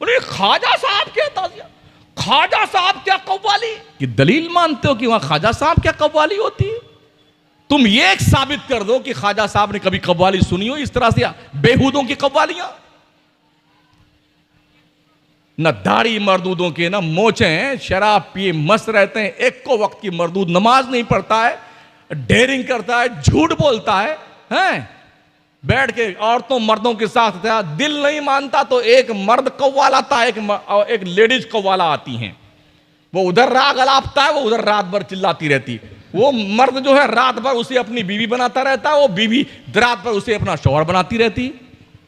बोले ख्वाजा साहब क्या ताजिया, ख्वाजा साहब क्या कव्वाली की दलील मानते हो कि वहां ख्वाजा साहब क्या कव्वाली होती है? तुम ये एक साबित कर दो कि ख्वाजा साहब ने कभी कव्वाली सुनी हो इस तरह से बेहूदों की कव्वालियां। न दाढ़ी मर्दूदों के न मोचे हैं, शराब पिए मस्त रहते हैं, एक को वक्त की मर्दूद नमाज नहीं पढ़ता है, डेयरिंग करता है, झूठ बोलता है, हैं? बैठ के औरतों मर्दों के साथ था, दिल नहीं मानता तो एक मर्द कव्वाल आता है, एक लेडीज कव्वाला आती हैं, वो उधर राग अलापता है, वो उधर रात भर चिल्लाती रहती। वो मर्द जो है रात भर उसे अपनी बीवी बनाता रहता है, वो बीवी रात भर उसे अपना शौहर बनाती रहती।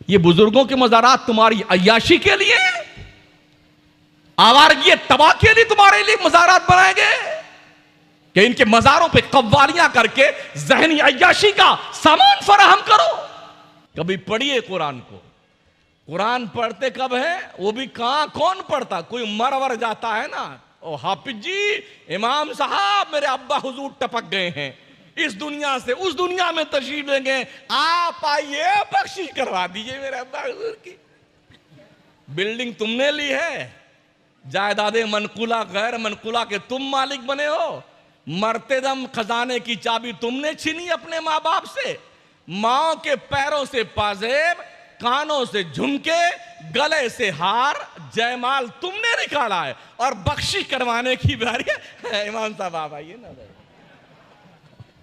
ये बुजुर्गों के मज़ारात तुम्हारी अय्याशी के लिए, आवारगी तबाह के लिए तुम्हारे लिए मज़ारात बनाए गए कि इनके मज़ारों पे कव्वालियां करके ज़हनी अय्याशी का सामान फराहम करो। कभी पढ़िए कुरान को। कुरान पढ़ते कब है? वो भी कहां कौन पढ़ता? कोई मरवर जाता है ना, ओ हाफिज जी, इमाम साहब मेरे अब्बा हुजूर टपक गए हैं, इस दुनिया से उस दुनिया में तशरीफ लेंगे, आप आइए बख्शिश करवा दीजिए मेरे अब्बा हुजूर की। बिल्डिंग तुमने ली है, जायदादे मनकुला गैर मनकुला के तुम मालिक बने हो, मरते दम खजाने की चाबी तुमने छीनी अपने माँ बाप से, माओ के पैरों से पाजेब, कानों से झुमके, गले से हार, जयमाल तुमने निकाला है, और बख्शिश करवाने की बारी है। इमाम साहब आप आइए ना,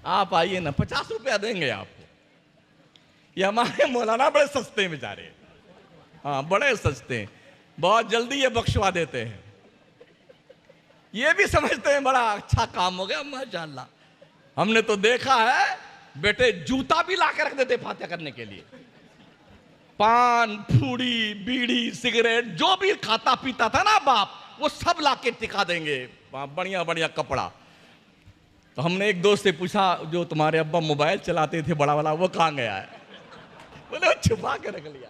आप आइए ना, 50 रुपया देंगे आपको। ये हमारे मौलाना बड़े सस्ते बेचारे, हाँ बड़े सस्ते, बहुत जल्दी ये बख्शवा देते हैं। ये भी समझते हैं बड़ा अच्छा काम हो गया माशाअल्लाह। हमने तो देखा है बेटे जूता भी ला के रख देते फातिहा करने के लिए, पान पूड़ी बीड़ी सिगरेट जो भी खाता पीता था ना बाप, वो सब ला के टिका देंगे, बढ़िया बढ़िया कपड़ा। तो हमने एक दोस्त से पूछा, जो तुम्हारे अब्बा मोबाइल चलाते थे बड़ा वाला, वो कहाँ गया है? बोले वो छुपा के रख लिया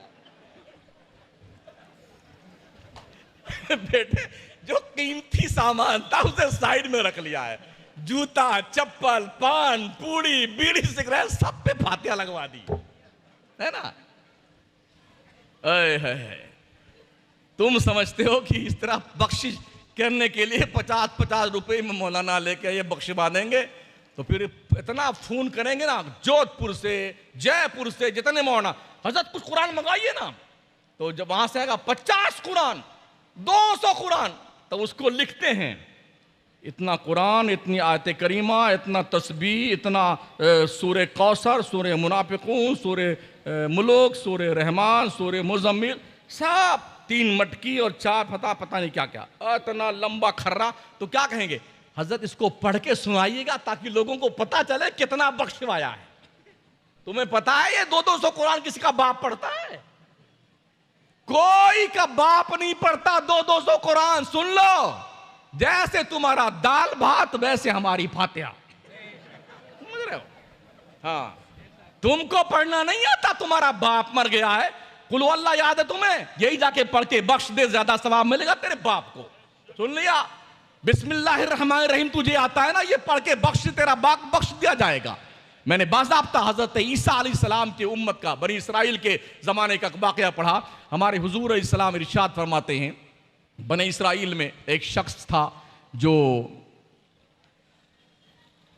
बेटे जो कीमती सामान था उसे साइड में रख लिया है, जूता चप्पल पान पूड़ी बीड़ी सिगरेट सब पे फातिहा लगवा दी है ना। है। तुम समझते हो कि इस तरह बख्शिश करने के लिए 50-50 रुपए में मौलाना लेके ये बख्शवा देंगे, तो फिर इतना फोन करेंगे ना जोधपुर से जयपुर से, जितने मौलाना हजरत कुछ कुरान मंगाइए ना, तो जब वहां से आएगा 50 कुरान 200 कुरान, तो उसको लिखते हैं इतना कुरान, इतनी आयत करीमा, इतना तस्बीह, इतना सूरे कौसर, सूरे मुनाफिकून, सूरे मुलुक, सूरे रहमान, सूरे मुजम्मिल, सब 3 मटकी और 4 फता पता नहीं क्या क्या, इतना लंबा खर्रा। तो क्या कहेंगे? हजरत इसको पढ़ के सुनाइएगा ताकि लोगों को पता चले कितना बख्शवाया है। तुम्हें पता है ये 200 कुरान किसी का बाप पढ़ता है? कोई का बाप नहीं पढ़ता 200 कुरान। सुन लो, जैसे तुम्हारा दाल भात वैसे हमारी फातिहा, समझ रहे हो? हाँ, तुमको पढ़ना नहीं आता, तुम्हारा बाप मर गया है, कुल अल्लाह याद है तुम्हें, यही जाके पढ़ के बख्श दे, ज्यादा सवाब मिलेगा तेरे बाप को। सुन लिया? बिस्मिल्लाहिर्रहमानिर्रहीम तुझे आता है ना, ये पढ़ के बख्श, तेरा बाप बख्श दिया जाएगा। मैंने बाज़ाब्ता हजरत ईसा अलैहिस्सलाम की उम्मत का, बनी इसराइल के जमाने का वाक़या पढ़ा। हमारे हुजूर अलैहिस्सलाम इरशाद फरमाते हैं, बनी इसराइल में एक शख्स था जो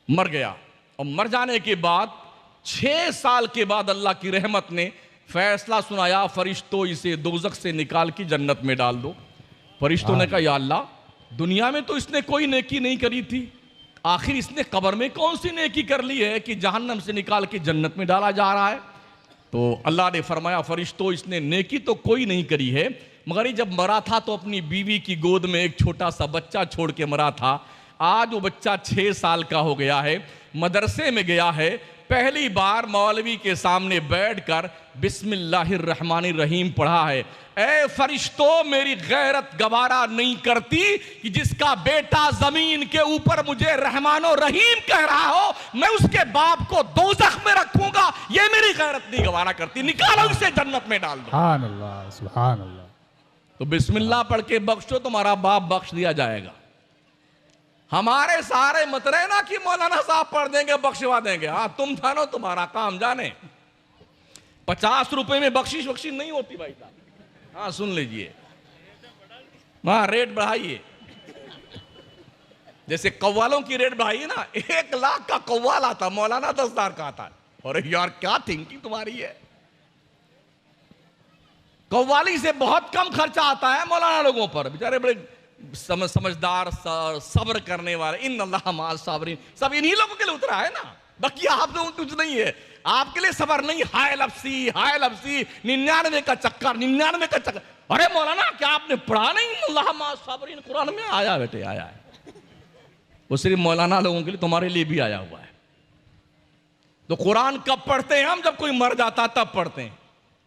मर गया, और मर जाने के बाद 6 साल के बाद अल्लाह की रहमत ने फैसला सुनाया, फरिश्तों इसे दोज़ख से निकाल के जन्नत में डाल दो। फरिश्तों ने कहा या अल्लाह, दुनिया में तो इसने कोई नेकी नहीं करी थी, आखिर इसने कब्र में कौन सी नेकी कर ली है कि जहन्नम से निकाल के जन्नत में डाला जा रहा है? तो अल्लाह ने फरमाया, फरिश्तों इसने नेकी तो कोई नहीं करी है, मगर ये जब मरा था तो अपनी बीवी की गोद में एक छोटा सा बच्चा छोड़ के मरा था। आज वो बच्चा 6 साल का हो गया है, मदरसे में गया है, पहली बार मौलवी के सामने बैठकर बिस्मिल्लाहिर्रहमानिर्रहीम पढ़ा है। ऐ फरिश्तों, मेरी गैरत गवारा नहीं करती कि जिसका बेटा जमीन के ऊपर मुझे रहमानो रहीम कह रहा हो, मैं उसके बाप को दोज़ख में रखूंगा, ये मेरी गैरत नहीं गवारा करती, निकालो इसे जन्नत में डाल दो। सुभान अल्लाह, सुभान अल्लाह। तो बिस्मिल्लाह पढ़ के बख्शो, तुम्हारा बाप बख्श दिया जाएगा। हमारे सारे मत रहे ना कि मौलाना साहब पढ़ देंगे बख्शवा देंगे। हाँ, तुम जानो, तुम्हारा काम जाने। 50 रुपए में बख्शिश नहीं होती भाई साहब। हाँ सुन लीजिए, वहां रेट बढ़ाइए, जैसे कव्वालों की रेट बढ़ाइए ना, 1 लाख का कव्वाल आता, मौलाना 10,000 का आता है। और यार क्या थिंकिंग तुम्हारी है, कव्वाली से बहुत कम खर्चा आता है मौलाना लोगों पर, बेचारे बड़े समझदार सब्र करने वाले, इन अल्लाह माल साबरीन, सब इन्हीं लोगों के लिए उतरा है ना, बाकी आप लोगों कुछ नहीं है, आपके लिए सबर नहीं। हाय लफ्सी 99 का चक्कर, 99 का चक्कर। अरे मौलाना क्या आपने पढ़ा नहीं, अल्लाह माल साबरीन कुरान में आया बेटे, आया है, वो सिर्फ मौलाना लोगों के लिए, तुम्हारे लिए भी आया हुआ है। तो कुरान कब पढ़ते हैं हम, जब कोई मर जाता तब पढ़ते हैं।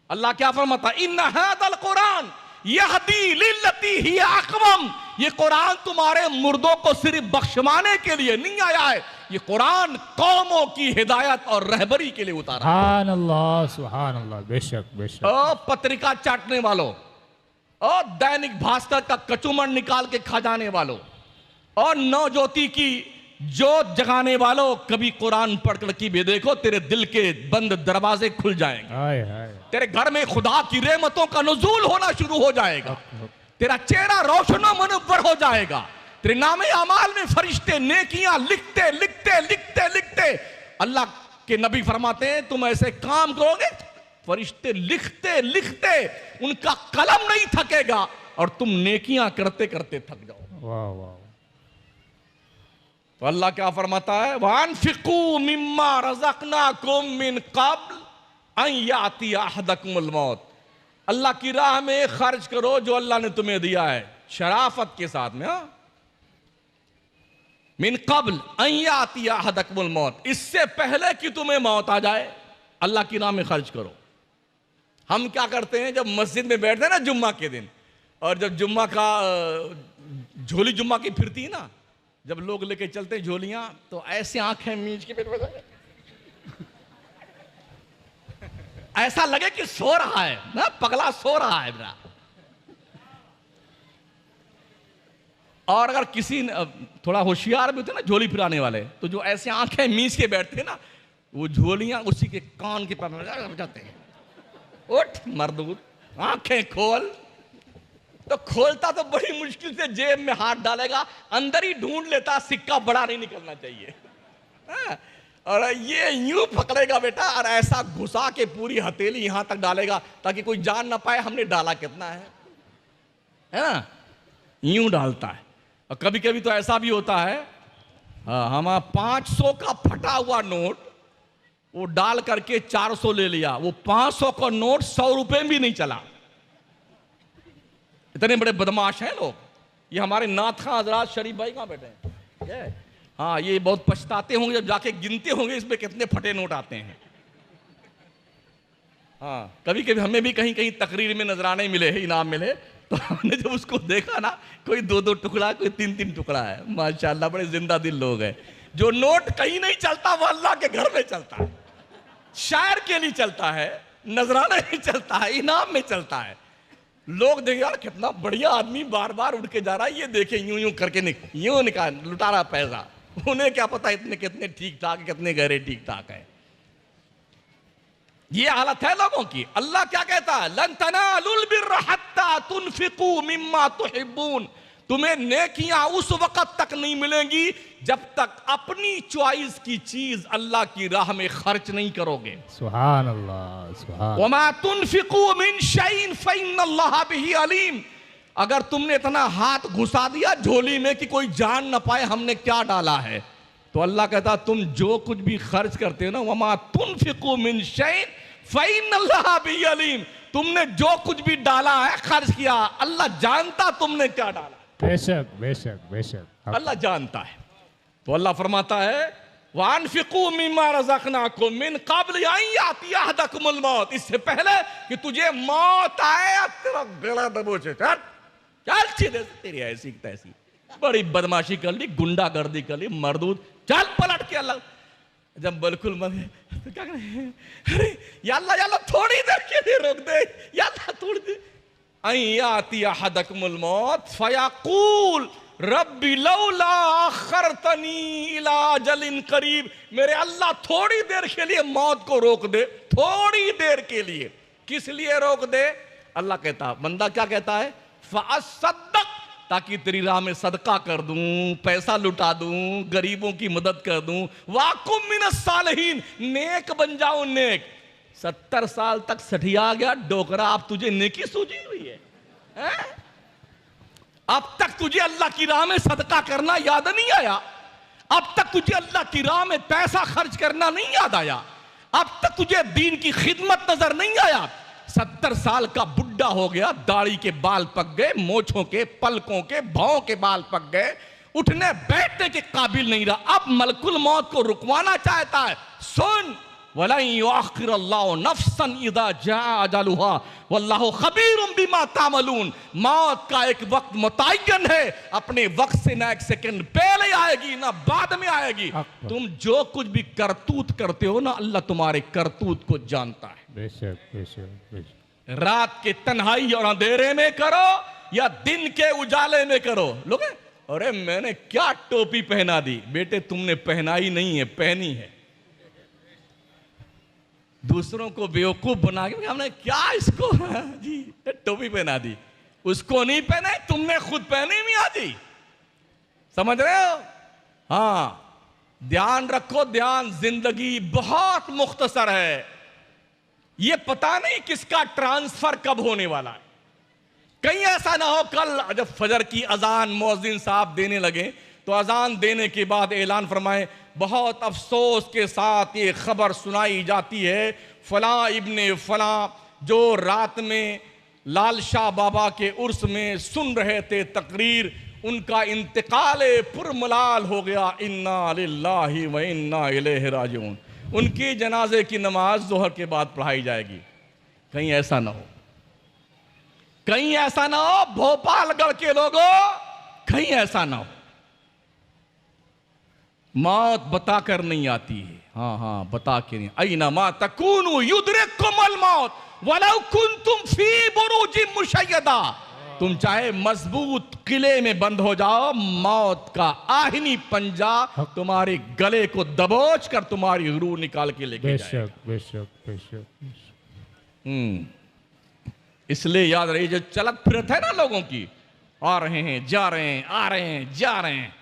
अल्लाह क्या फरमाता, इन्ना हादल कुरान यहदी लिल्लती हिया अक़वम, ये कुरान तुम्हारे मुर्दों को सिर्फ बख्शवाने के लिए नहीं आया है, ये कुरान कौमों की हिदायत और रहबरी के लिए उतारा। सुभान अल्लाह, बेशक बेशक। ओ पत्रिका चाटने वालों, और दैनिक भास्कर का कचूमर निकाल के खा जाने वालों, और नवज्योति की जोत जगाने वालों, कभी कुरान पढ़कर की भी देखो, तेरे दिल के बंद दरवाजे खुल जाएंगे। हाय हाय। तेरे घर में खुदा की रहमतों का नुज़ूल होना शुरू हो जाएगा, तेरा चेहरा रोशनो मुनव्वर हो जाएगा, तेरे नामे अमाल में फरिश्ते नेकियां लिखते लिखते लिखते लिखते, अल्लाह के नबी फरमाते हैं तुम ऐसे काम करोगे, फरिश्ते लिखते लिखते उनका कलम नहीं थकेगा, और तुम नेकियां करते करते थक जाओ। वाह वाह। तो अल्लाह क्या फरमाता है, वानफिकू मिम्मा रज़क़नाकुम मिन क़ब्ल अन याती अहदकुमुल मौत, अल्लाह की राह में खर्च करो जो अल्लाह ने तुम्हें दिया है, शराफत के साथ में। हाँ, मिन क़ब्ल अन याती अहदकुमुल मौत, इससे पहले कि तुम्हें मौत आ जाए, अल्लाह की राह में खर्च करो। हम क्या करते हैं, जब मस्जिद में बैठते हैं ना जुम्मा के दिन, और जब जुम्मा का झोली जुम्मा की फिरती है ना, जब लोग लेके चलते हैं झोलियां, तो ऐसे आंखें मीच के पेट में ऐसा लगे कि सो रहा है ना, पगला सो रहा है मेरा। और अगर किसी थोड़ा होशियार भी होते ना झोली फिराने वाले, तो जो ऐसे आंखें मीच के बैठते ना, वो झोलियां उसी के कान के पास में जाते हैं। उठ मर्दूद, आंखें खोल, तो खोलता तो बड़ी मुश्किल से जेब में हाथ डालेगा, अंदर ही ढूंढ लेता, सिक्का बड़ा नहीं निकलना चाहिए। और ये यूं पकड़ेगा बेटा, और ऐसा घुसा के पूरी हथेली यहां तक डालेगा ताकि कोई जान ना पाए हमने डाला कितना है ना, यूं डालता है। और कभी कभी तो ऐसा भी होता है, हमारा 500 का फटा हुआ नोट वो डाल करके 400 ले लिया, वो 500 का नोट 100 रुपए भी नहीं चला। इतने बड़े बदमाश हैं लोग। ये हमारे नाथ खां हजरात शरीफ भाई कहाँ बैठे हैं? हाँ, ये बहुत पछताते होंगे जब जाके गिनते होंगे इसमें कितने फटे नोट आते हैं। हाँ, कभी कभी हमें भी कहीं कहीं तकरीर में नजराने मिले हैं, इनाम मिले, तो हमने जब उसको देखा ना, कोई 2-2 टुकड़ा, कोई 3-3 टुकड़ा है, माशाल्लाह बड़े जिंदा दिल लोग हैं। जो नोट कहीं नहीं चलता वो अल्लाह के घर में चलता है, शायर के लिए चलता है, नजराने में चलता है, इनाम में चलता है। लोग देखे यार कितना बढ़िया आदमी बार बार उड़ के जा रहा है, ये देखे यूं यूं करके यूं निकाल लुटा रहा पैसा। उन्हें क्या पता इतने कितने ठीक ठाक, कितने गहरे ठीक ठाक है। ये हालत है लोगों की। अल्लाह क्या कहता है, लन तनालुल बिर्र हत्ता तुनफिकू मिम्मा तुहिब्बून, तुम्हें नेकियां उस वक्त तक नहीं मिलेंगी जब तक अपनी चॉइस की चीज अल्लाह की राह में खर्च नहीं करोगे। सुभान अल्लाह, सुभान। वमा तुनफिकू मिन शैइन फइन्नल्लाह बिही अलीम, अगर तुमने इतना हाथ घुसा दिया झोली में कि कोई जान ना पाए हमने क्या डाला है, तो अल्लाह कहता तुम जो कुछ भी खर्च करते हो ना, वमा तुनफिकू मिन शैइन फइन्नल्लाह बिही अलीम, तुमने जो कुछ भी डाला है, खर्च किया, अल्लाह जानता तुमने क्या डाला। बेशक बेशक बेशक अल्लाह जानता है। तो अल्लाह फरमाता है वानफिकू मिम्मा रज़क़नाकुम मिन क़ब्ल अन याती अहदकुमुल मौत, इससे पहले कि तुझे मौत आए तेरा गला दबोचे। चल सीधे, तेरी ऐसी तैसी बड़ी बदमाशी कर ली, गुंडागर्दी कर ली, मरदूद, चल पलट के। अल्लाह जब बिल्कुल मन तो क्या करें, अरे या अल्लाह थोड़ी देर के लिए रोक दे, या अल्लाह थोड़ी देर। अन याती अहदकुमुल मौत फयक़ूल रब्बी लौला अख़रतनी इला अजलिन करीब, मेरे अल्लाह थोड़ी देर के लिए मौत को रोक दे, थोड़ी देर के लिए। किस लिए रोक दे? अल्लाह कहता, बंदा क्या कहता है, फ़अस्सद्दक़ ताकि तेरी राह में सदका कर दूं, पैसा लुटा दूं, गरीबों की मदद कर दूं। वाकुम मिनस सालिहीन, नेक बन जाऊं, नेक। 70 साल तक सठिया गया डोकरा, अब तुझे नेकी सूझी हुई है, हैं? अब तक तुझे अल्लाह की राह में सदका करना याद नहीं आया? अब तक तुझे अल्लाह की राह में पैसा खर्च करना नहीं याद आया? अब तक तुझे दीन की खिदमत नजर नहीं आया? 70 साल का बुढ़ा हो गया, दाढ़ी के बाल पक गए, मोछों के, पलकों के, भौं के बाल पक गए, उठने बैठने के काबिल नहीं रहा। अब मलकुल मौत को रुकवाना चाहता है। सुन, वलन युअख्खिरुल्लाहु नफ्सन इज़ा जाअ अजलुहा वल्लाहु खबीरुम बिमा तामलून। मौत का एक वक्त मुतय्यन है, अपने वक्त से ना एक सेकंड पहले आएगी ना बाद में आएगी। तुम जो कुछ भी करतूत करते हो ना, अल्लाह तुम्हारे करतूत को जानता है। बेशक बेशक बेशक। रात के तन्हाई और अंधेरे में करो या दिन के उजाले में करो। लोग अरे मैंने क्या टोपी पहना दी, बेटे तुमने पहनाई नहीं है, पहनी है। दूसरों को बेवकूफ बना के हमने क्या इसको जी टोपी पहना दी, उसको नहीं पहने, तुमने खुद पहनी मियां जी। समझ रहे हो? हाँ, ध्यान रखो, ध्यान। जिंदगी बहुत मुख्तसर है, ये पता नहीं किसका ट्रांसफर कब होने वाला है। कहीं ऐसा ना हो कल जब फजर की अजान मौजिन साहब देने लगे तो अजान देने के बाद ऐलान फरमाए, बहुत अफसोस के साथ ये खबर सुनाई जाती है, फलां इब्ने फलां जो रात में लाल शाह बाबा के उर्स में सुन रहे थे तकरीर, उनका इंतकाल पुरमलाल हो गया। इन्ना लिल्लाहि व इन्ना इलैहि राजिऊन। उनकी जनाजे की नमाज जोहर के बाद पढ़ाई जाएगी। कहीं ऐसा ना हो, कहीं ऐसा ना हो भोपालगढ़ के लोगों, कहीं ऐसा ना हो। मौत बता कर नहीं आती है। हाँ हाँ, बता के नहीं। ऐना मा तकूनु युद्रिकुमुल मौत वलौ कुंतुम फी बुरूजिन मुशय्यदा। तुम चाहे मजबूत किले में बंद हो जाओ, मौत का आहिनी पंजा तुम्हारे गले को दबोच कर तुम्हारी रूह निकाल के लेके जाएगा। बेशक बेशक बेशक। इसलिए याद रहिए, जो चलत फिरत है ना लोगों की, आ रहे हैं जा रहे हैं, आ रहे हैं जा रहे हैं,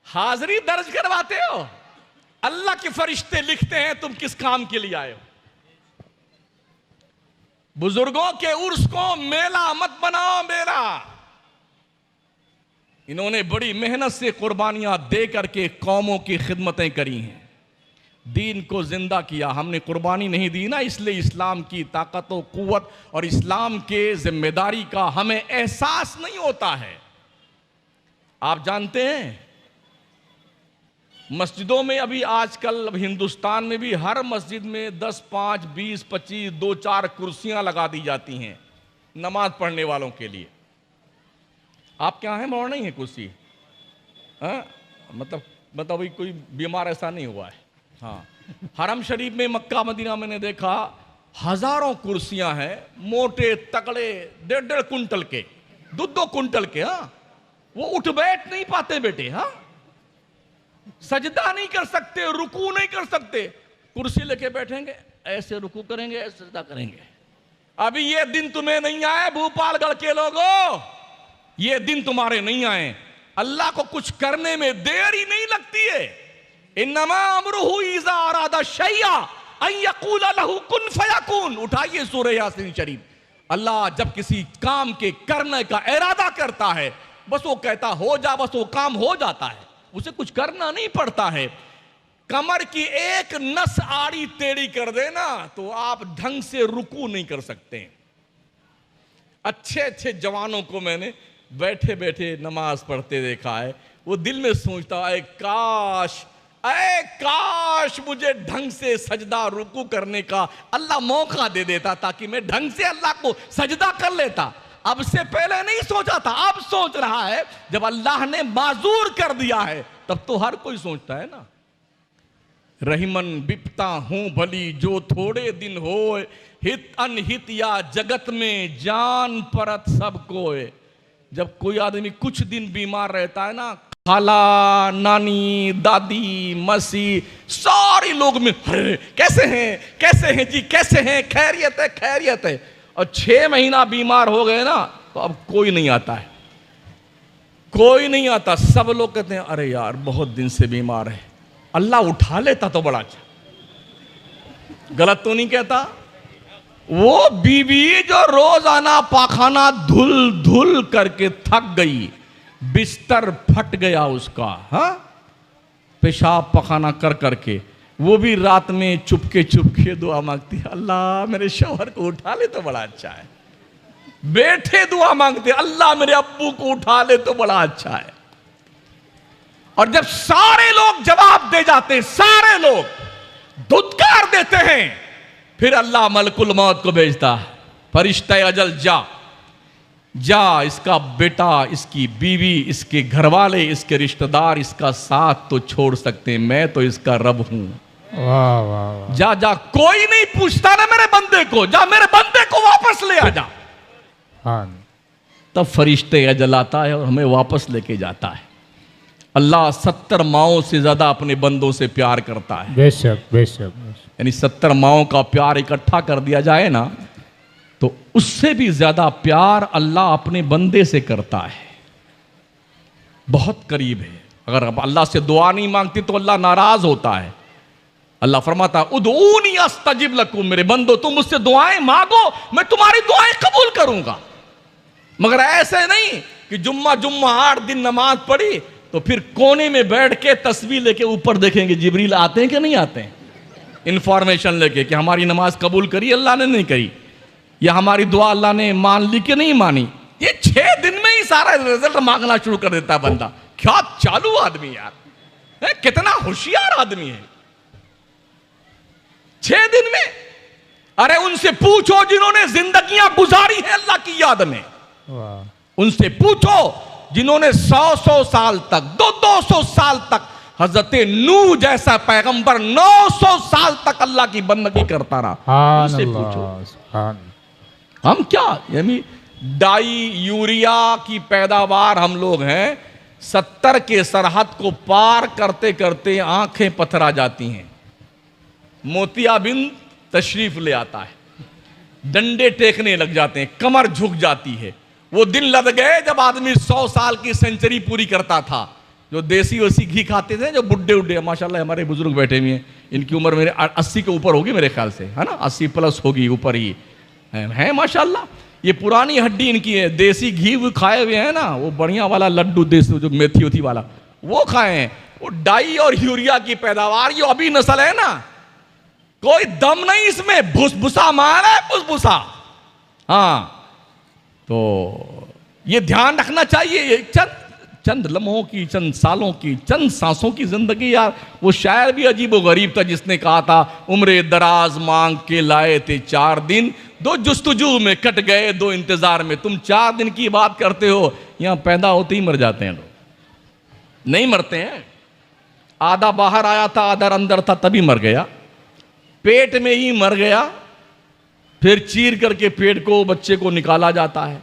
हाजिरी दर्ज करवाते हो, अल्लाह के फरिश्ते लिखते हैं तुम किस काम के लिए आए हो। बुजुर्गों के उर्स को मेला मत बनाओ, मेला। इन्होंने बड़ी मेहनत से कुर्बानियां दे करके कौमों की खिदमतें करी हैं, दीन को जिंदा किया। हमने कुर्बानी नहीं दी ना, इसलिए इस्लाम की ताकत और कुव्वत और इस्लाम के जिम्मेदारी का हमें एहसास नहीं होता है। आप जानते हैं मस्जिदों में अभी आजकल, अब हिंदुस्तान में भी हर मस्जिद में 10, 5, 20, 25, 2-4 कुर्सियां लगा दी जाती हैं नमाज पढ़ने वालों के लिए। आप क्या है, मोड़ नहीं है कुर्सी? हाँ, मतलब अभी कोई बीमार ऐसा नहीं हुआ है। हाँ, हरम शरीफ में, मक्का मदीना मैंने देखा हजारों कुर्सियां हैं, मोटे तगड़े, 1.5 कुंटल के, 2 कुंटल के। हाँ, वो उठ बैठ नहीं पाते बेटे। हाँ, सजदा नहीं कर सकते, रुकू नहीं कर सकते, कुर्सी लेके बैठेंगे, ऐसे रुकू करेंगे, ऐसे सजदा करेंगे। अभी ये दिन तुम्हें नहीं आए भोपालगढ़ के लोगों, ये दिन तुम्हारे नहीं आए। अल्लाह को कुछ करने में देर ही नहीं लगती है। इन्नमा अमरुहु इज़ा अरादा शैया अन यक़ूल लहू कुन फयकून। उठाइए सूरह यासीन शरीफ। अल्लाह जब किसी काम के करने का इरादा करता है, बस वो कहता हो जा, बस वो काम हो जाता है, उसे कुछ करना नहीं पड़ता है। कमर की एक नस आड़ी टेढ़ी कर देना तो आप ढंग से रुकू नहीं कर सकते। अच्छे अच्छे जवानों को मैंने बैठे बैठे नमाज पढ़ते देखा है। वो दिल में सोचता है, काश मुझे ढंग से सजदा रुकू करने का अल्लाह मौका दे देता, ताकि मैं ढंग से अल्लाह को सजदा कर लेता। अब से पहले नहीं सोचा था, अब सोच रहा है। जब अल्लाह ने माजूर कर दिया है तब तो हर कोई सोचता है ना। रहीमन बिपता हूं भली जो थोड़े दिन होए, हित अनहित या जगत में जान परत सब कोए। जब कोई आदमी कुछ दिन बीमार रहता है ना, खाला, नानी, दादी, मसी, सारे लोग में अरे कैसे हैं जी, कैसे हैं, खैरियत है, खैरियत है। और 6 महीना बीमार हो गए ना तो अब कोई नहीं आता है। कोई नहीं आता। सब लोग कहते हैं अरे यार बहुत दिन से बीमार है, अल्लाह उठा लेता तो बड़ा अच्छा। गलत तो नहीं कहता? वो बीवी जो रोजाना पाखाना धुल धुल करके थक गई, बिस्तर फट गया उसका, हाँ, पेशाब पखाना कर करके, वो भी रात में चुपके चुपके दुआ मांगती है, अल्लाह मेरे शौहर को उठा ले तो बड़ा अच्छा है। बैठे दुआ मांगते, अल्लाह मेरे अब्बू को उठा ले तो बड़ा अच्छा है। और जब सारे लोग जवाब दे जाते हैं, सारे लोग धुतकार देते हैं, फिर अल्लाह मलकुल मौत को भेजता है, फरिश्ता अजल जा जा, इसका बेटा, इसकी बीवी, इसके घरवाले, इसके रिश्तेदार इसका साथ तो छोड़ सकते हैं, मैं तो इसका रब हूं। वाह वाह वाह। जा जा, कोई नहीं पूछता ना मेरे बंदे को, जा मेरे बंदे को वापस ले आ जा। हाँ, तब फरिश्ते अजल आता है और हमें वापस लेके जाता है। अल्लाह 70 माओं से ज्यादा अपने बंदों से प्यार करता है। बेशक बेशक। यानी 70 माओं का प्यार इकट्ठा कर दिया जाए ना, तो उससे भी ज्यादा प्यार अल्लाह अपने बंदे से करता है। बहुत करीब है। अगर आप अल्लाह से दुआ नहीं मांगती तो अल्लाह नाराज होता है। अल्लाह फरमाता है उदऊनी अस्तजिब लकुम, मेरे बंदो तुम मुझसे दुआएं मांगो, मैं तुम्हारी दुआएं कबूल करूंगा। मगर ऐसे नहीं कि जुम्मा 8 दिन नमाज पढ़ी तो फिर कोने में बैठ के तस्वीर लेके ऊपर देखेंगे जिब्रील आते हैं कि नहीं आते हैं, इंफॉर्मेशन लेके कि हमारी नमाज कबूल करी अल्लाह ने नहीं करी, या हमारी दुआ अल्लाह ने मान ली कि नहीं मानी। ये 6 दिन में ही सारा रिजल्ट मांगना शुरू कर देता है बंदा। क्या चालू आदमी यार है, कितना होशियार आदमी है। 6 दिन में। अरे उनसे पूछो जिन्होंने जिंदगियां गुजारी है अल्लाह की याद में, उनसे पूछो जिन्होंने 100 साल तक, 200 साल तक, हजरत नूह जैसा पैगंबर 900 साल तक अल्लाह की बंदगी करता रहा, उनसे पूछो। हम क्या, यानी डाई यूरिया की पैदावार हम लोग हैं, 70 के सरहद को पार करते करते आंखें पथरा जाती हैं। मोतियाबिंद तशरीफ ले आता है, डंडे टेकने लग जाते हैं, कमर झुक जाती है। वो दिन लग गए जब आदमी 100 साल की सेंचुरी पूरी करता था। जो देसी वसी घी खाते थे, जो बुड्ढे उड्ढे, माशाल्लाह हमारे बुजुर्ग बैठे हुए हैं, इनकी उम्र मेरे 80 के ऊपर होगी मेरे ख्याल से, है ना, 80 प्लस होगी, ऊपर ही है माशाल्लाह। ये पुरानी हड्डी इनकी है। देसी घी वो खाए हुए हैं ना, वो बढ़िया वाला लड्डू देसी जो मेथी उथी वाला वो खाए हैं। वो डाई और यूरिया की पैदावार, ये अभी नस्ल है ना, कोई दम नहीं इसमें, भुसभुसा मार है, भुसभुसा। हाँ, तो ये ध्यान रखना चाहिए। चंद लम्हों की, चंद सालों की, चंद सांसों की जिंदगी यार। वो शायर भी अजीब व गरीब था जिसने कहा था, उम्रे दराज मांग के लाए थे 4 दिन, 2 जुस्तजू में कट गए 2 इंतजार में। तुम 4 दिन की बात करते हो, यहां पैदा होते ही मर जाते हैं लोग। नहीं मरते हैं, आधा बाहर आया था आधा अंदर था तभी मर गया, पेट में ही मर गया, फिर चीर करके पेट को, बच्चे को निकाला जाता है।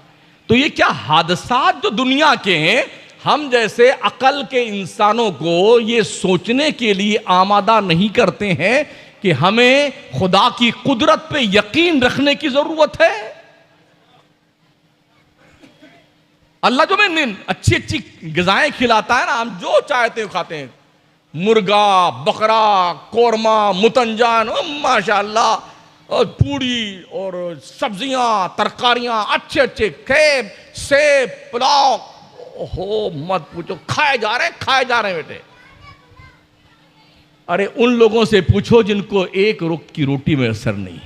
तो ये क्या हादसात जो दुनिया के हैं, हम जैसे अकल के इंसानों को ये सोचने के लिए आमादा नहीं करते हैं कि हमें खुदा की कुदरत पे यकीन रखने की जरूरत है। अल्लाह जो हमें अच्छी अच्छी ग़िज़ाएं खिलाता है ना, हम जो चाहते हो खाते हैं, मुर्गा, बकरा, कोरमा, मुतंजान, माशाअल्लाह, और पूड़ी और सब्जियां, तरकारियां, अच्छे अच्छे खेब, सेब, पुलाव, ओहो मत पूछो, खाए जा रहे बेटे। अरे उन लोगों से पूछो जिनको एक रुख की रोटी में असर नहीं।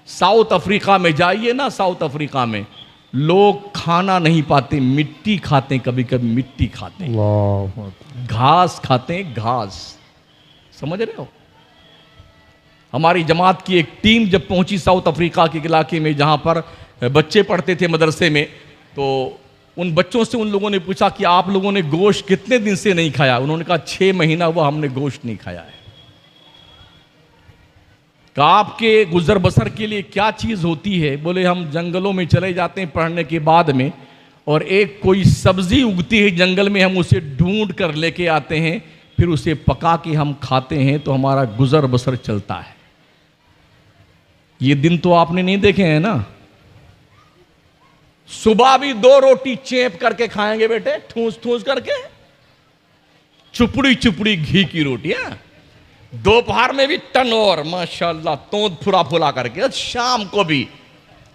साउथ अफ्रीका में जाइए ना, साउथ अफ्रीका में लोग खाना नहीं पाते, मिट्टी खाते हैं, कभी कभी मिट्टी खाते हैं, घास खाते हैं, घास। समझ रहे हो? हमारी जमात की एक टीम जब पहुंची साउथ अफ्रीका के इलाके में जहां पर बच्चे पढ़ते थे मदरसे में, तो उन बच्चों से उन लोगों ने पूछा कि आप लोगों ने गोश्त कितने दिन से नहीं खाया? उन्होंने कहा 6 महीना हुआ हमने गोश्त नहीं खाया है। कहा आपके गुजर बसर के लिए क्या चीज़ होती है? बोले हम जंगलों में चले जाते हैं पढ़ने के बाद में, और एक कोई सब्जी उगती है जंगल में, हम उसे ढूंढ कर लेके आते हैं, फिर उसे पका के हम खाते हैं, तो हमारा गुजर बसर चलता है। ये दिन तो आपने नहीं देखे हैं ना? सुबह भी 2 रोटी चेप करके खाएंगे बेटे, ठूस ठूस करके, चुपड़ी चुपड़ी घी की रोटियां। दोपहर में भी टन और माशाल्लाह तोंद फुला फुला करके, और शाम को भी।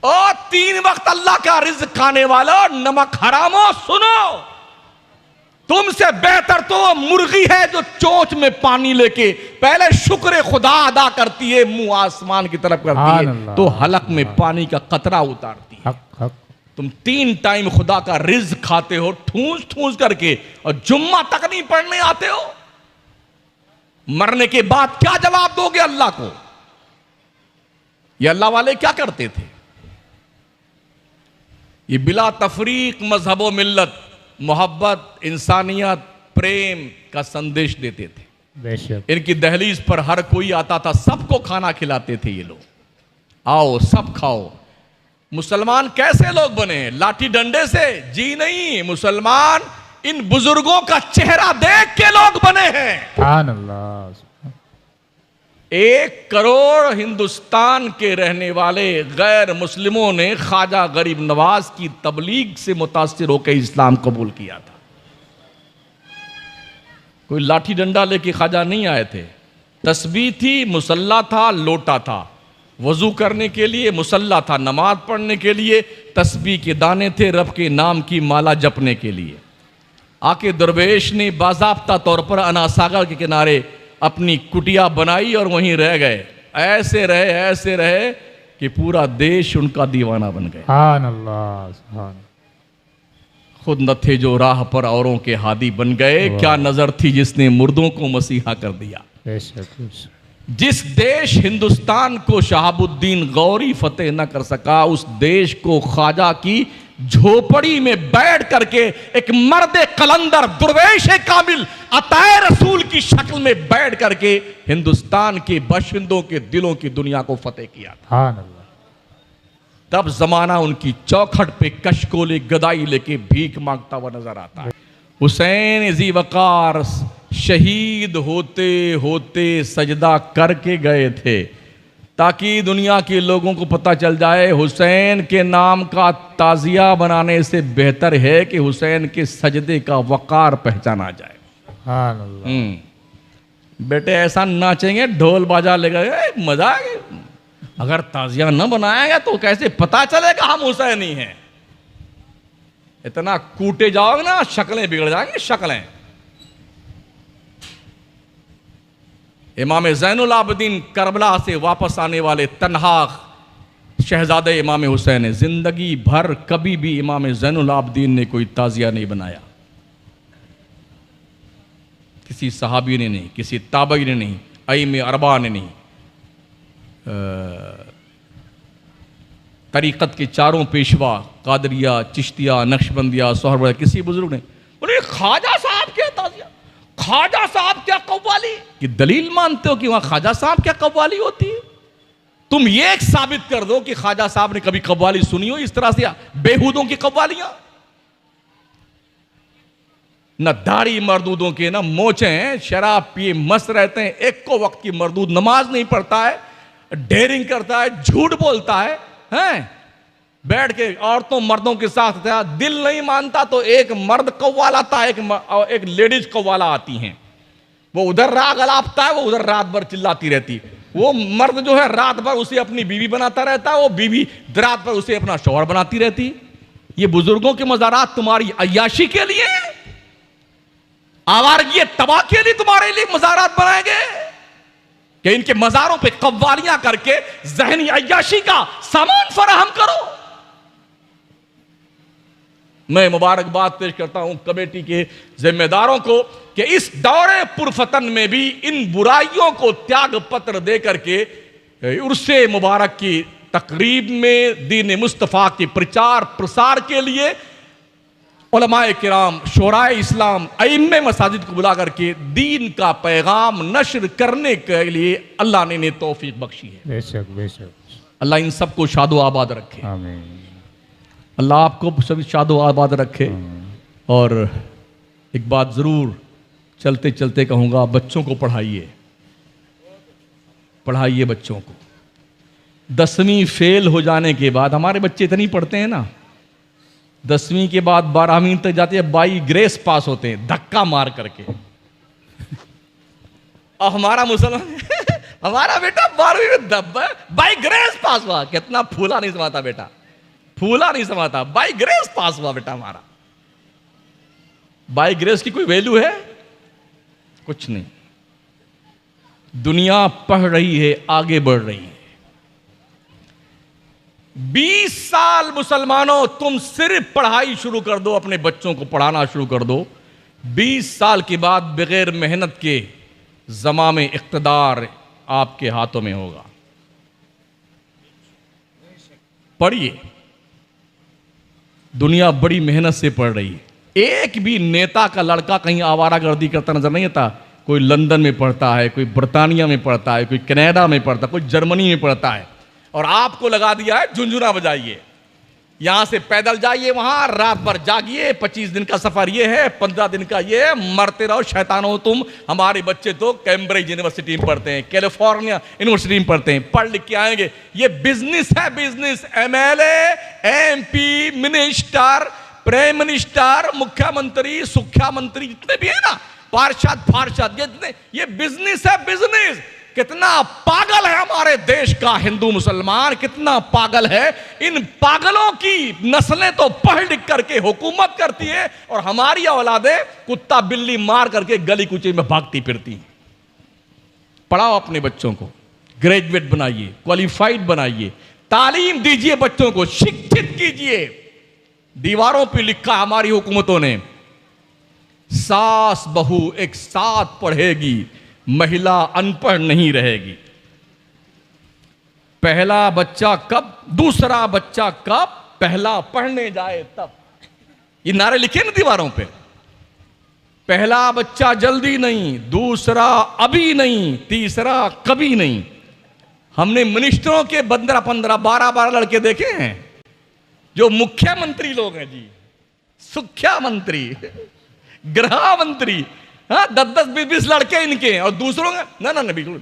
और 3 वक्त अल्लाह का रिज़्क़ खाने वाला, नमक हरामो सुनो, तुमसे बेहतर तो वो मुर्गी है जो चोंच में पानी लेके पहले शुक्र खुदा अदा करती है, मुंह आसमान की तरफ करती है तो हलक में पानी का कतरा उतारती है। हक हक। तुम 3 टाइम खुदा का रिज़्क़ खाते हो ठूस ठूस करके, और जुम्मा तक नहीं पढ़ने आते हो। मरने के बाद क्या जवाब दोगे अल्लाह को? ये अल्लाह वाले क्या करते थे? ये बिला तफरीक मजहब व मिल्लत, मोहब्बत, इंसानियत, प्रेम का संदेश देते थे। बेशक। इनकी दहलीज पर हर कोई आता था, सबको खाना खिलाते थे ये लोग, आओ सब खाओ। मुसलमान कैसे लोग बने? लाठी डंडे से? जी नहीं, मुसलमान इन बुजुर्गों का चेहरा देख के लोग बने हैं। सुभान अल्लाह। 1 करोड़ हिंदुस्तान के रहने वाले गैर मुस्लिमों ने ख्वाजा गरीब नवाज की तबलीग से मुतासिर होकर इस्लाम कबूल किया था। कोई लाठी डंडा लेके ख्वाजा नहीं आए थे। तस्बीह थी, मुसल्ला था, लोटा था, वजू करने के लिए मुसल्ला था, नमाज पढ़ने के लिए तस्बीह के दाने थे, रब के नाम की माला जपने के लिए। आके दरवेश ने बाज़ाब्ता तौर पर अनासागर के किनारे अपनी कुटिया बनाई और वहीं रह गए। ऐसे रहे कि पूरा देश उनका दीवाना बन गया। सुभान अल्लाह। सुभान। खुद न थे जो राह पर औरों के हादी बन गए, क्या नजर थी जिसने मुर्दों को मसीहा कर दिया। बेशक। जिस देश हिंदुस्तान को शहाबुद्दीन गौरी फतेह न कर सका, उस देश को ख्वाजा की झोपड़ी में बैठ करके एक मर्द कलंदर दुर्वेश कामिल अताए रसूल की शक्ल में बैठ करके हिंदुस्तान के बाशिंदों के दिलों की दुनिया को फतेह किया था। सुभान अल्लाह। तब जमाना उनकी चौखट पे कशकोले गदाई लेके भीख मांगता हुआ नजर आता है। हुसैन जी वकार शहीद होते होते सजदा करके गए थे, ताकि दुनिया के लोगों को पता चल जाए हुसैन के नाम का ताजिया बनाने से बेहतर है कि हुसैन के सजदे का वकार पहचाना जाए। सुभान अल्लाह। बेटे ऐसा नाचेंगे, ढोल बाजा लेकर, मजा आएगा। अगर ताजिया न बनाएगा तो कैसे पता चलेगा हम हुसैनी हैं? इतना कूटे जाओगे ना, शक्लें बिगड़ जाएंगी, शक्लें। इमाम ज़ैनुल आबिदीन करबला से वापस आने वाले तन्हा शहजादे इमाम हुसैन ने जिंदगी भर कभी भी इमाम ज़ैनुल आबिदीन ने कोई ताजिया नहीं बनाया। किसी सहाबी ने नहीं, किसी ताबई ने नहीं, अइमे अरबा ने नहीं, तरीक़त के 4 पेशवा कादरिया, चिश्तिया, नक्शबंदिया, सोहरवर्दी, किसी बुजुर्ग ने बोले ख्वाजा साहब क्या ताजिया, ख्वाजा साहब क्या कव्वाली की दलील मानते हो कि वहां ख्वाजा साहब क्या कव्वाली होती है? तुम ये एक साबित कर दो कि ख्वाजा साहब ने कभी कव्वाली सुनी हो, इस तरह से बेहूदों की कव्वालियां। न दाढ़ी मर्दूदों के, न मोचे हैं, शराब पिए मस्त रहते हैं, एक को वक्त की मर्दूद नमाज नहीं पढ़ता है, डेयरिंग करता है, झूठ बोलता है, हैं? बैठ के औरतों मर्दों के साथ था, दिल नहीं मानता तो एक मर्द कव्वाल आता है, एक लेडीज कव्वाला आती हैं। वो उधर राग अलापता है, वो उधर रात भर चिल्लाती रहती है। वो मर्द जो है रात भर उसे अपनी बीवी बनाता रहता है, वो बीवी रात भर उसे अपना शौहर बनाती रहती है। ये बुजुर्गों के मज़ारात तुम्हारी अय्याशी के लिए, आवारगी तबाह के लिए तुम्हारे लिए मज़ारात बनाएंगे कि इनके मज़ारों पे कव्वालियां करके ज़हनी अय्याशी का सामान फराहम करो। मैं मुबारकबाद पेश करता हूं कमेटी के जिम्मेदारों को कि इस दौरे पुरफतन में भी इन बुराइयों को त्याग पत्र दे करके उर्से मुबारक की तकरीब में दीन मुस्तफ़ा के प्रचार प्रसार के लिए उलमाए किराम, शोराए इस्लाम, अइम्मे मसाजिद को बुला करके दीन का पैगाम नश्र करने के लिए अल्लाह ने तौफीक बख्शी है। बेशक बेशक। अल्लाह इन सबको शादो आबाद रखे। आमीन। अल्लाह आपको सभी शादो आबाद रखे। और एक बात ज़रूर चलते चलते कहूँगा, बच्चों को पढ़ाइए, पढ़ाइए बच्चों को। 10वीं फेल हो जाने के बाद, हमारे बच्चे इतनी पढ़ते हैं ना, 10वीं के बाद 12वीं तक जाते हैं, बाई ग्रेस पास होते हैं धक्का मार करके। और हमारा मुसलमान हमारा बेटा 12वीं में बाई ग्रेस पास हुआ। कितना फूला नहीं समाता बेटा, फूला नहीं समाता, बाई ग्रेस पास हुआ बेटा हमारा। बाई ग्रेस की कोई वैल्यू है? कुछ नहीं। दुनिया पढ़ रही है, आगे बढ़ रही है। 20 साल मुसलमानों तुम सिर्फ पढ़ाई शुरू कर दो, अपने बच्चों को पढ़ाना शुरू कर दो, 20 साल के बाद बगैर मेहनत के ज़माम इक़्तिदार आपके हाथों में होगा। पढ़िए, दुनिया बड़ी मेहनत से पढ़ रही है। एक भी नेता का लड़का कहीं आवारागर्दी करता नजर नहीं आता। कोई लंदन में पढ़ता है, कोई ब्रिटानिया में पढ़ता है, कोई कनाडा में पढ़ता है, कोई जर्मनी में पढ़ता है, और आपको लगा दिया है झुंझुना बजाइए, यहां से पैदल जाइए, वहां रात भर जागिए, 25 दिन का सफर ये है, 15 दिन का ये है, मरते रहो शैतानो तुम। हमारे बच्चे तो कैम्ब्रिज यूनिवर्सिटी में पढ़ते हैं, कैलिफोर्निया यूनिवर्सिटी में पढ़ते हैं, पढ़ लिख के आएंगे। ये बिजनेस है, business. MLA, MP, minister, prime minister, मुख्यमंत्री, सुख्यामंत्री, जितने भी है ना, पार्षद फार्षद, ये बिजनेस है, बिजनेस। कितना पागल है हमारे देश का हिंदू मुसलमान, कितना पागल है। इन पागलों की नस्लें तो पढ़ लिख करके हुकूमत करती है, और हमारी औलादें कुत्ता बिल्ली मार करके गली कूचे में भागती फिरती हैं। पढ़ाओ अपने बच्चों को, ग्रेजुएट बनाइए, क्वालिफाइड बनाइए, तालीम दीजिए, बच्चों को शिक्षित कीजिए। दीवारों पे लिखा हमारी हुकूमतों ने, सास बहू एक साथ पढ़ेगी, महिला अनपढ़ नहीं रहेगी। पहला बच्चा कब, दूसरा बच्चा कब, पहला पढ़ने जाए तब। ये नारे लिखे ना दीवारों पे। पहला बच्चा जल्दी नहीं, दूसरा अभी नहीं, तीसरा कभी नहीं। हमने मिनिस्टरों के 15 15 12 12 लड़के देखे हैं, जो मुख्यमंत्री लोग हैं जी, सुख्या मंत्री, गृह मंत्री, हाँ, 10 10 20 लड़के इनके, और दूसरों का ना ना ना बिल्कुल।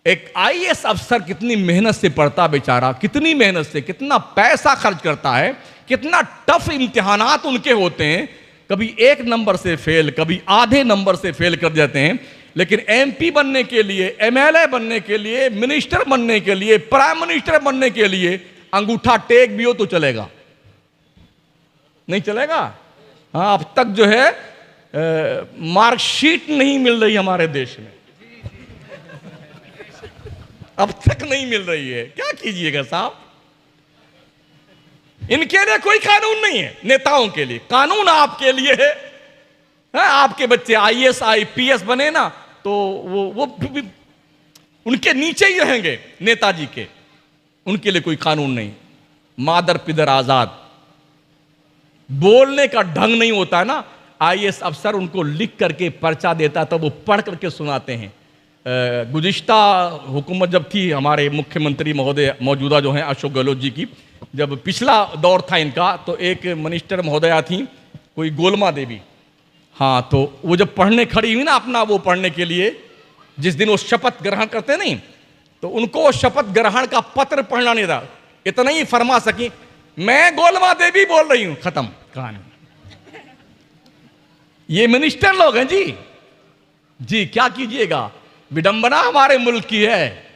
एक आईएएस अफसर कितनी मेहनत से पढ़ता बेचारा, कितनी मेहनत से, कितना पैसा खर्च करता है, कितना टफ इम्तिहानात उनके होते हैं। कभी 1 नंबर से फेल, कभी आधे नंबर से फेल कर जाते हैं। लेकिन एमपी बनने के लिए, एमएलए बनने के लिए, मिनिस्टर बनने के लिए, प्राइम मिनिस्टर बनने के लिए अंगूठा टेक भी हो तो चलेगा, नहीं चलेगा। हाँ, अब तक जो है मार्कशीट नहीं मिल रही हमारे देश में, अब तक नहीं मिल रही है। क्या कीजिएगा साहब, इनके लिए कोई कानून नहीं है। नेताओं के लिए कानून आपके लिए है। आपके बच्चे आईएएस आईपीएस बने ना, तो वो उनके नीचे ही रहेंगे नेताजी के, उनके लिए कोई कानून नहीं। मादर पिदर आजाद, बोलने का ढंग नहीं होता है ना। आईएएस अफसर उनको लिख करके पर्चा देता, तो वो पढ़ करके सुनाते हैं। गुज़िश्ता हुकूमत जब थी, हमारे मुख्यमंत्री महोदय मौजूदा जो हैं अशोक गहलोत जी की, जब पिछला दौर था इनका, तो एक मिनिस्टर महोदया थी कोई गोलमा देवी। हाँ, तो वो जब पढ़ने खड़ी हुई ना अपना, वो पढ़ने के लिए, जिस दिन वो शपथ ग्रहण करते नहीं, तो उनको शपथ ग्रहण का पत्र पढ़ना नहीं था। इतना ही फरमा सकी, मैं गोलमा देवी बोल रही हूं, खत्म कहानी। ये मिनिस्टर लोग हैं जी। जी क्या कीजिएगा, विडंबना हमारे मुल्क की है।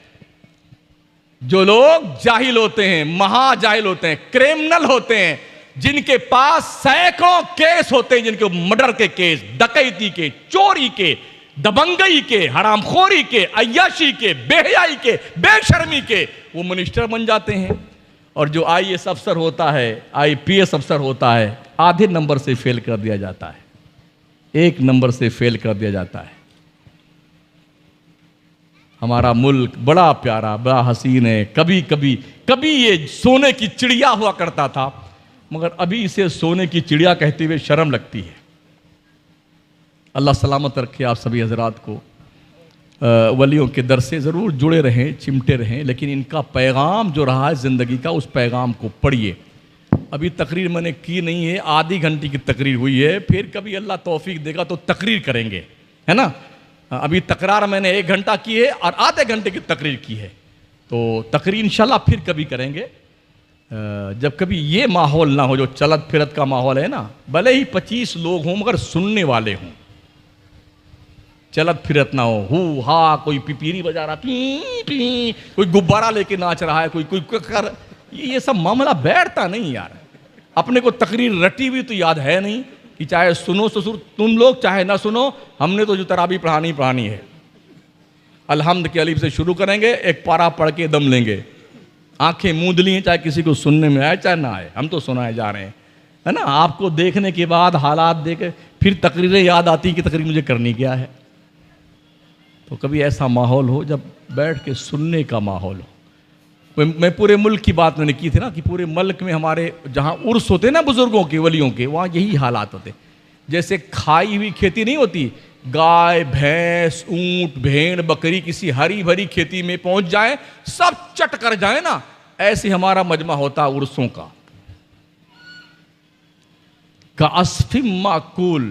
जो लोग जाहिल होते हैं, महाजाहिल होते हैं, क्रिमिनल होते हैं, जिनके पास सैकड़ों केस होते हैं, जिनके मर्डर के केस, डकैती के, चोरी के, दबंगई के, हरामखोरी के, अय्याशी के, बेहयाई के, बेशर्मी के, वो मिनिस्टर बन जाते हैं। और जो आईएएस अफसर होता है, आईपीएस अफसर होता है, आधे नंबर से फेल कर दिया जाता है, 1 नंबर से फेल कर दिया जाता है। हमारा मुल्क बड़ा प्यारा, बड़ा हसीन है। कभी ये सोने की चिड़िया हुआ करता था, मगर अभी इसे सोने की चिड़िया कहते हुए शर्म लगती है। अल्लाह सलामत रखे आप सभी हजरात को। वलियों के दर से ज़रूर जुड़े रहें, चिमटे रहें, लेकिन इनका पैगाम जो रहा है ज़िंदगी का, उस पैगाम को पढ़िए। अभी तकरीर मैंने की नहीं है, आधी घंटे की तकरीर हुई है, फिर कभी अल्लाह तौफीक देगा तो तकरीर करेंगे, है ना। अभी तकरार मैंने 1 घंटा की है और आधे घंटे की तकरीर की है, तो तकरीर इंशाल्लाह फिर कभी करेंगे। जब कभी ये माहौल ना हो जो चलत फिरत का माहौल है ना, भले ही 25 लोग हों मगर सुनने वाले हों, चलत फिरत ना हो हा, कोई पिपीरी बजा रहा पी पी, कोई गुब्बारा लेके नाच रहा है, कोई कोई कर, ये सब मामला बैठता नहीं यार। अपने को तकरीर रटी हुई तो याद है नहीं कि चाहे सुनो ससुर तुम लोग चाहे ना सुनो, हमने तो जो तराबी पढ़ानी है, अलहम्द के अलीफ से शुरू करेंगे, एक पारा पढ़ के दम लेंगे, आंखें मूंद ली हैं, चाहे किसी को सुनने में आए चाहे ना आए, हम तो सुनाए जा रहे हैं, है ना। आपको देखने के बाद हालात देखे फिर तकरीरें याद आती कि तकरीर मुझे करनी क्या है। तो कभी ऐसा माहौल हो जब बैठ के सुनने का माहौल हो। मैं पूरे मुल्क की बात मैंने की थी ना कि पूरे मुल्क में हमारे जहाँ उर्स होते ना बुजुर्गों के, वलियों के, वहाँ यही हालात होते। जैसे खाई हुई खेती नहीं होती, गाय भैंस ऊंट भेड़ बकरी किसी हरी भरी खेती में पहुंच जाए, सब चट कर जाए ना, ऐसे हमारा मजमा होता उर्सों का। कास्फिम माकूल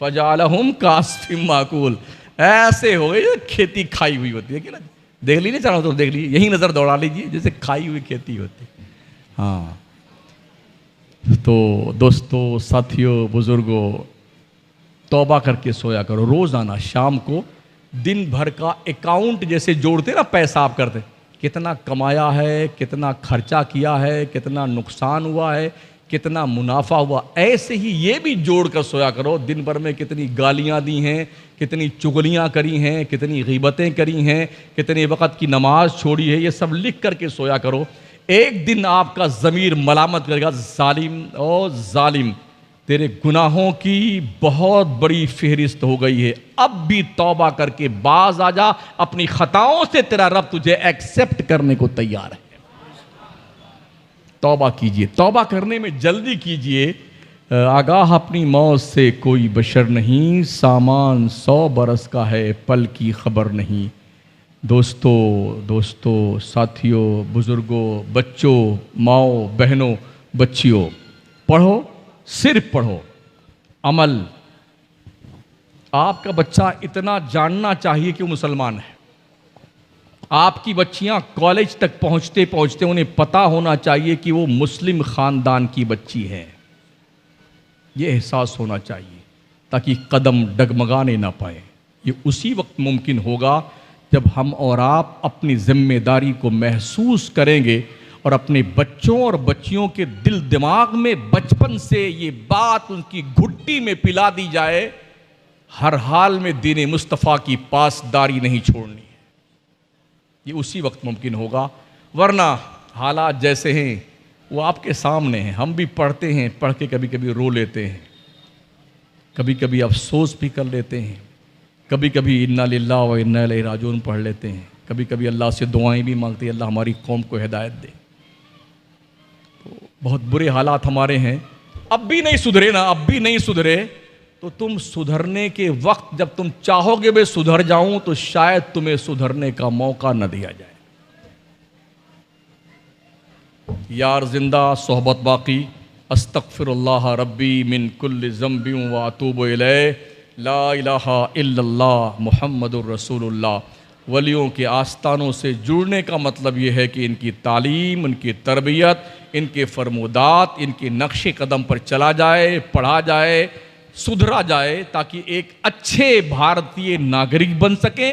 फजालहुम कास्फिम माकूल, ऐसे हो गई खेती खाई हुई होती है कि ना। देख लीजिए, चलो तो देख लीजिए, यही नजर दौड़ा लीजिए जैसे खाई हुई खेती होती। हाँ, तो दोस्तों साथियों बुजुर्गों, तौबा करके सोया करो। रोजाना शाम को दिन भर का अकाउंट जैसे जोड़ते ना, पैसा आप करते, कितना कमाया है, कितना खर्चा किया है, कितना नुकसान हुआ है, कितना मुनाफा हुआ, ऐसे ही ये भी जोड़ कर सोया करो। दिन भर में कितनी गालियां दी हैं, कितनी चुगलियां करी हैं, कितनी गीबतें करी हैं, कितने वक़्त की नमाज छोड़ी है, ये सब लिख करके सोया करो। एक दिन आपका ज़मीर मलामत करेगा, जालिम ओ जालिम, तेरे गुनाहों की बहुत बड़ी फहरिस्त हो गई है, अब भी तौबा करके बाज आ जा, अपनी खताओं से तेरा रब तुझे एक्सेप्ट करने को तैयार है। तौबा कीजिए, तौबा करने में जल्दी कीजिए। आगाह अपनी मौत से कोई बशर नहीं, सामान 100 बरस का है, पल की खबर नहीं। दोस्तों साथियों बुजुर्गों बच्चों माओ बहनों बच्चियों, पढ़ो, सिर्फ पढ़ो, अमल। आपका बच्चा इतना जानना चाहिए कि वो मुसलमान है। आपकी बच्चियां कॉलेज तक पहुंचते पहुंचते उन्हें पता होना चाहिए कि वो मुस्लिम खानदान की बच्ची है। ये एहसास होना चाहिए ताकि कदम डगमगाने ना पाए। ये उसी वक्त मुमकिन होगा जब हम और आप अपनी जिम्मेदारी को महसूस करेंगे और अपने बच्चों और बच्चियों के दिल दिमाग में बचपन से ये बात उनकी घुट्टी में पिला दी जाए, हर हाल में दीन मुस्तफ़ा की पासदारी नहीं छोड़नी है। ये उसी वक्त मुमकिन होगा, वरना हालात जैसे हैं वो आपके सामने हैं। हम भी पढ़ते हैं, पढ़ के कभी कभी रो लेते हैं, कभी कभी अफसोस भी कर लेते हैं, कभी कभी इन्ना लिल्लाहि व इन्ना इलैहि राजिऊन पढ़ लेते हैं, कभी कभी अल्लाह से दुआएं भी मांगते हैं, अल्लाह हमारी कौम को हिदायत दे। तो बहुत बुरे हालात हमारे हैं, अब भी नहीं सुधरे ना, अब भी नहीं सुधरे तो तुम सुधरने के वक्त जब तुम चाहोगे मैं सुधर जाऊं तो शायद तुम्हें सुधरने का मौका न दिया जाए। यार जिंदा सोहबत बाकी, अस्तगफिरुल्लाह रब्बी मिन कुल्लि ज़ंबि व अतूबु इलैह, ला इलाहा इल्लल्लाह मुहम्मदुर रसूलुल्लाह। वलियों के आस्थानों से जुड़ने का मतलब ये है कि इनकी तालीम, इनकी तरबियत, इनके फरमोदात, इनके नक्शे कदम पर चला जाए, पढ़ा जाए, सुधरा जाए, ताकि एक अच्छे भारतीय नागरिक बन सके,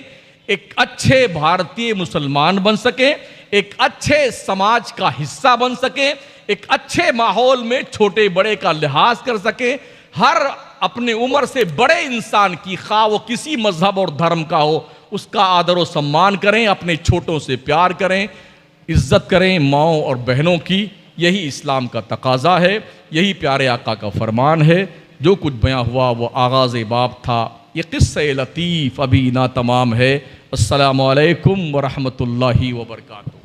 एक अच्छे भारतीय मुसलमान बन सके, एक अच्छे समाज का हिस्सा बन सके, एक अच्छे माहौल में छोटे बड़े का लिहाज कर सके, हर अपने उम्र से बड़े इंसान की, खा वो किसी मजहब और धर्म का हो, उसका आदर और सम्मान करें, अपने छोटों से प्यार करें, इज्जत करें माओं और बहनों की। यही इस्लाम का तकाजा है, यही प्यारे आका का फरमान है। जो कुछ बयां हुआ वो आगाज़ बाब था, ये क़िस्सा लतीफ़ अभी ना तमाम है। अस्सलामु अलैकुम व रहमतुल्लाहि व बरकातुहू।